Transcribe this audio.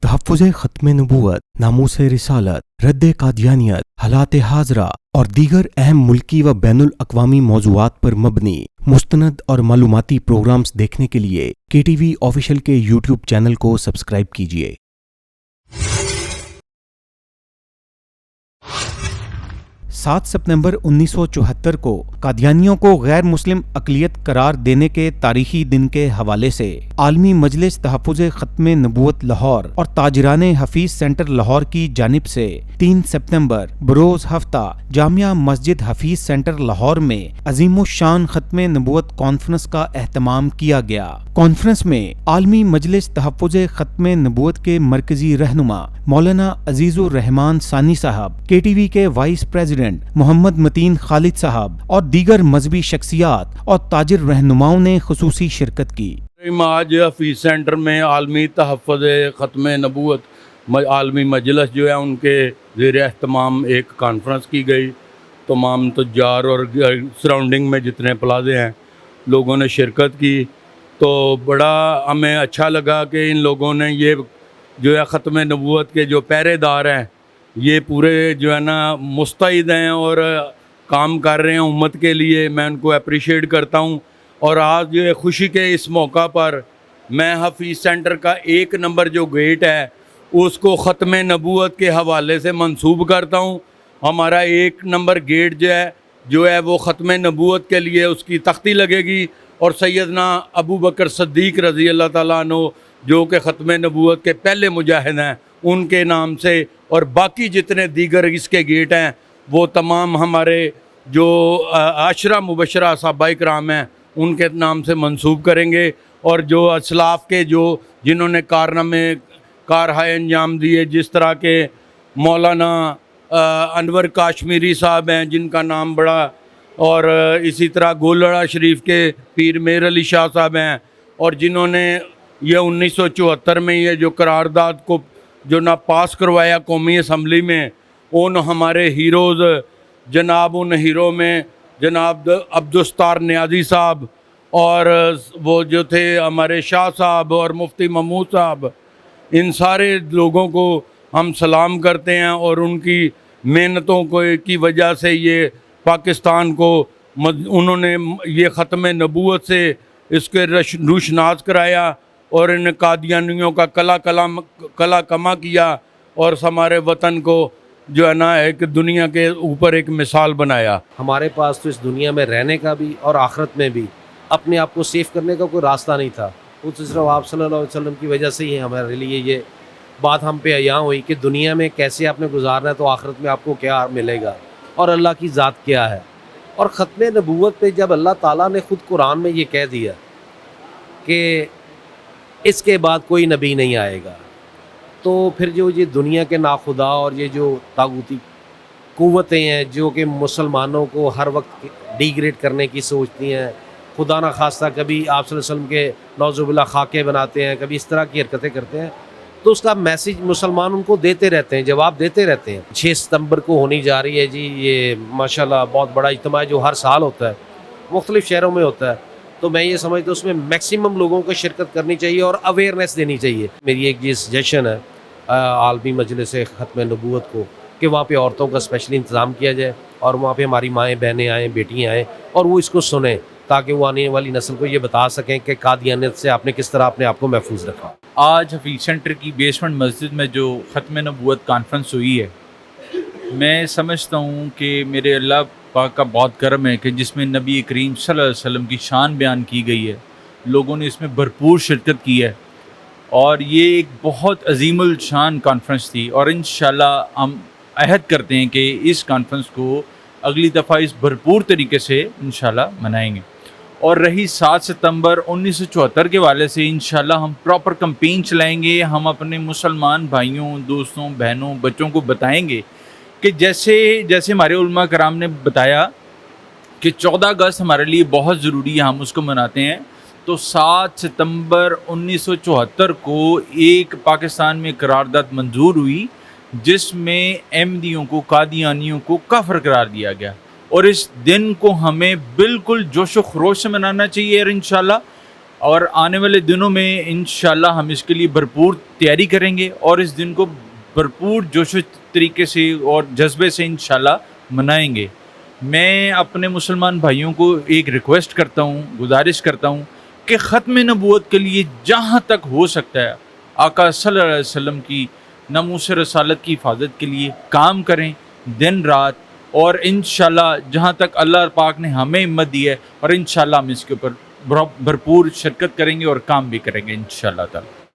तहफ़्फ़ुज़ ख़त्म नबूवत, नामूस रिसालत, रद्द कादियानियत, हालात हाज़रा और दीगर अहम मुल्की व बैनुल अक़वामी मौज़ूआत पर मबनी मुस्तनद और मालूमाती प्रोग्राम्स देखने के लिए KTV ऑफिशियल के यूट्यूब चैनल को सब्सक्राइब कीजिए। 7 सितंबर 1974 को कादियानियों को गैर मुस्लिम अक़लियत करार देने के तारीखी दिन के हवाले से आलमी मजलिस तहफ़्फ़ुज़ ख़त्म नबूवत लाहौर और ताजराने हफीज सेंटर लाहौर की जानिब से 3 सितंबर बरोज़ हफ्ता जामिया मस्जिद हफीज सेंटर लाहौर में अज़ीमुश्शान ख़त्म नबूवत कॉन्फ्रेंस का एहतमाम किया गया। कॉन्फ्रेंस में आलमी मजलिस तहफ़्फ़ुज़ ख़त्म नबूवत के मरकजी रहनुमा मौलाना अजीज़ुर रहमान सानी साहब, KTV के वाइस प्रेसिडेंट मोहम्मद मतीन खालिद साहब और दीगर मजहबी शख्सियात और ताजिर रहनुमाओं ने खुसूसी शिरकत की। आज हफीज सेंटर में आलमी तहफ़्फ़ुज़ ख़त्म नबूवत आलमी मजलिस जो है उनके ज़ेर एहतमाम एक कॉन्फ्रेंस की गई। तमाम तुज्जार और सराउंडिंग में जितने प्लाजे हैं लोगों ने शिरकत की, तो बड़ा हमें अच्छा लगा कि इन लोगों ने ये जो है ख़त्म नबूवत के जो पहरेदार हैं ये पूरे जो है ना मुस्तैद हैं और काम कर रहे हैं उम्मत के लिए। मैं उनको अप्रिशिएट करता हूँ। और आज जो है खुशी के इस मौका पर मैं हफीज सेंटर का 1 नंबर जो गेट है उसको ख़त्म नबूवत के हवाले से मंसूब करता हूँ। हमारा 1 नंबर गेट जो है वो ख़त्म नबूवत के लिए उसकी तख्ती लगेगी और सैयदना अबू बकर सिद्दीक़ रज़ी अल्लाह ताला अन्हु जो कि ख़त्म नबूवत के पहले मुजाहिद हैं उनके नाम से, और बाकी जितने दीगर इसके गेट हैं वो तमाम हमारे जो आशरा मुबशरा सहाबा इकराम हैं उनके नाम से मंसूब करेंगे। और जो असलाफ़ के जिन्होंने कारहाय अंजाम दिए, जिस तरह के मौलाना अनवर काश्मीरी साहब हैं जिनका नाम बड़ा, और इसी तरह गोलड़ा शरीफ के पीर मेर अली शाह साहब हैं, और जिन्होंने ये 1974 में ये जो करारदाद को जो ना पास करवाया कौमी असम्बली में, उन हमारे हीरोज़ जनाब उन हीरो में जनाब अब्दुस्तार नियाज़ी साहब और वो जो थे हमारे शाह साहब और मुफ्ती महमूद साहब, इन सारे लोगों को हम सलाम करते हैं। और उनकी मेहनतों को की वजह से ये पाकिस्तान को उन्होंने ये ख़त्म नबूवत से इसके रुशनास कराया और इन कादियानियों का कला कमा किया और हमारे वतन को जो है ना एक दुनिया के ऊपर एक मिसाल बनाया। हमारे पास तो इस दुनिया में रहने का भी और आखिरत में भी अपने आप को सेफ करने का कोई रास्ता नहीं था। उस आप सल्लल्लाहु अलैहि वसल्लम की वजह से ही हमारे लिए ये बात हम पे अयां हुई कि दुनिया में कैसे आपने गुजारना है तो आखिरत में आपको क्या मिलेगा और अल्लाह की ज़ात क्या है। और ख़त्म नबूवत पे जब अल्लाह ताला ने ख़ुद कुरान में ये कह दिया कि इसके बाद कोई नबी नहीं आएगा, तो फिर जो ये दुनिया के नाखुदा और ये जो तागूती क़ुव्वतें हैं जो कि मुसलमानों को हर वक्त डिग्रेड करने की सोचती हैं, खुदा ना खास्ता कभी आप सल्लल्लाहु अलैहि वसल्लम के नौज़ुबिल्लाह खाके बनाते हैं, कभी इस तरह की हरकतें करते हैं, तो उसका मैसेज मुसलमान उनको देते रहते हैं, जवाब देते रहते हैं। 6 सितंबर को होनी जा रही है जी ये माशाल्लाह बहुत बड़ा इज्तिमा जो हर साल होता है, मुख्तलिफ़ शहरों में होता है, तो मैं ये समझता हूँ उसमें मैक्सिमम लोगों को शिरकत करनी चाहिए और अवेयरनेस देनी चाहिए। मेरी एक ये सजेशन है आलमी मजलिस ख़त्म नबूवत को कि वहाँ पे औरतों का स्पेशली इंतज़ाम किया जाए और वहाँ पे हमारी माएँ बहनें आएँ, बेटियाँ आएँ और वो इसको सुनें ताकि वो आने वाली नस्ल को ये बता सकें कि कादियानियत से आपने किस तरह अपने आप को महफूज रखा। आज हफीज सेंटर की बेसमेंट मस्जिद में जो ख़त्म नबूवत कॉन्फ्रेंस हुई है, मैं समझता हूँ कि मेरे अल्लाह पाक का बहुत करम है कि जिसमें नबी करीम सल्लल्लाहु अलैहि वसल्लम की शान बयान की गई है, लोगों ने इसमें भरपूर शिरकत की है और ये एक बहुत अजीमुल शान कॉन्फ्रेंस थी। और इंशाल्लाह हम अहद करते हैं कि इस कॉन्फ्रेंस को अगली दफ़ा इस भरपूर तरीके से इंशाल्लाह मनाएंगे। और रही 7 सितंबर 1974 के वाले से, इंशाल्लाह हम प्रॉपर कैंपेन चलाएंगे। हम अपने मुसलमान भाइयों, दोस्तों, बहनों, बच्चों को बताएंगे कि जैसे हमारे उलमा कराम ने बताया कि 14 अगस्त हमारे लिए बहुत ज़रूरी है, हम उसको मनाते हैं। तो 7 सितंबर 1974 को एक पाकिस्तान में करारदाद मंजूर हुई जिसमें अहमदियों को, कादियानियों को काफिर करार दिया गया, और इस दिन को हमें बिल्कुल जोश व खरोश से मनाना चाहिए। और इंशाल्लाह اور آنے والے دنوں میں انشاءاللہ ہم اس کے لیے بھرپور تیاری کریں گے اور اس دن کو بھرپور جوش و طریقے سے اور جذبے سے انشاءاللہ منائیں گے۔ میں اپنے مسلمان بھائیوں کو ایک ریکویسٹ کرتا ہوں، گزارش کرتا ہوں کہ ختم نبوت کے لیے جہاں تک ہو سکتا ہے آقا صلی اللہ علیہ وسلم کی ناموس رسالت کی حفاظت کے لیے کام کریں دن رات، اور انشاءاللہ جہاں تک اللہ پاک نے ہمیں ہمت دی ہے اور انشاءاللہ ہم اس کے اوپر بھرپور شرکت کریں گے اور کام بھی کریں گے انشاءاللہ تعالی۔